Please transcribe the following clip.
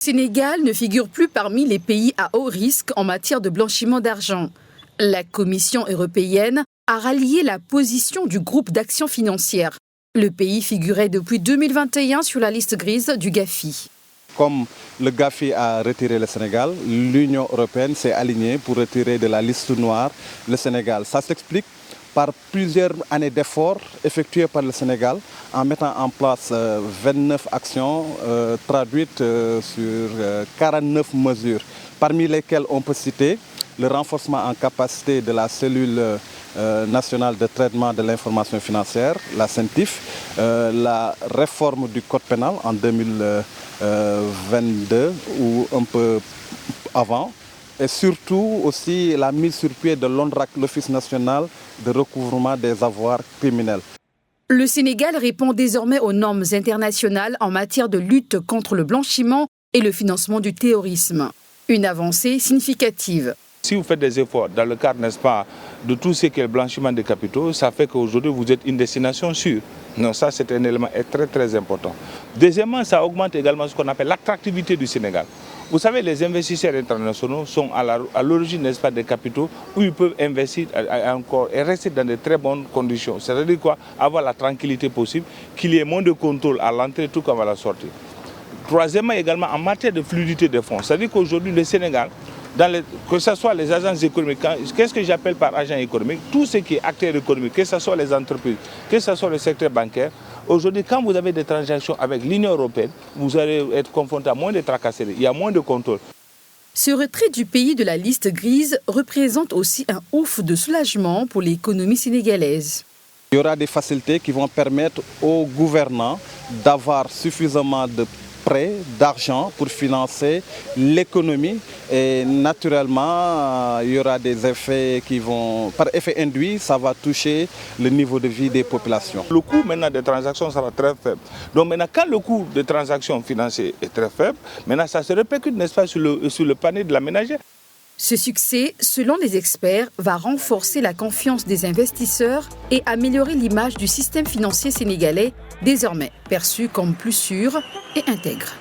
Sénégal ne figure plus parmi les pays à haut risque en matière de blanchiment d'argent. La Commission européenne a rallié la position du groupe d'action financière. Le pays figurait depuis 2021 sur la liste grise du GAFI. Comme le GAFI a retiré le Sénégal, l'Union européenne s'est alignée pour retirer de la liste noire le Sénégal. Ça s'explique par plusieurs années d'efforts effectués par le Sénégal en mettant en place 29 actions traduites sur 49 mesures, parmi lesquelles on peut citer le renforcement en capacité de la cellule nationale de traitement de l'information financière, la CENTIF, la réforme du code pénal en 2022 ou un peu avant, et surtout aussi la mise sur pied de l'ONRAC, l'Office national de recouvrement des avoirs criminels. Le Sénégal répond désormais aux normes internationales en matière de lutte contre le blanchiment et le financement du terrorisme. Une avancée significative. Si vous faites des efforts dans le cadre, n'est-ce pas, de tout ce qui est le blanchiment des capitaux, ça fait qu'aujourd'hui vous êtes une destination sûre. Non, ça c'est un élément très très important. Deuxièmement, ça augmente également ce qu'on appelle l'attractivité du Sénégal. Vous savez, les investisseurs internationaux sont à l'origine, n'est-ce pas, des capitaux où ils peuvent investir encore et rester dans de très bonnes conditions. C'est-à-dire quoi? Avoir la tranquillité possible, qu'il y ait moins de contrôle à l'entrée tout comme à la sortie. Troisièmement, également en matière de fluidité des fonds. C'est-à-dire qu'aujourd'hui, le Sénégal, que ce soit les agences économiques, qu'est-ce que j'appelle par agent économique? Tout ce qui est acteur économique, que ce soit les entreprises, que ce soit le secteur bancaire. Aujourd'hui, quand vous avez des transactions avec l'Union européenne, vous allez être confronté à moins de tracasseries, il y a moins de contrôle. Ce retrait du pays de la liste grise représente aussi un ouf de soulagement pour l'économie sénégalaise. Il y aura des facilités qui vont permettre aux gouvernants d'avoir suffisamment de prêts, d'argent pour financer l'économie et naturellement il y aura des effets qui vont, par effet induit, ça va toucher le niveau de vie des populations. Le coût maintenant des transactions sera très faible. Donc maintenant quand le coût des transactions financières est très faible, maintenant ça se répercute, n'est-ce pas, sur le panier de la ménagère. Ce succès, selon les experts, va renforcer la confiance des investisseurs et améliorer l'image du système financier sénégalais, désormais perçu comme plus sûr et intègre.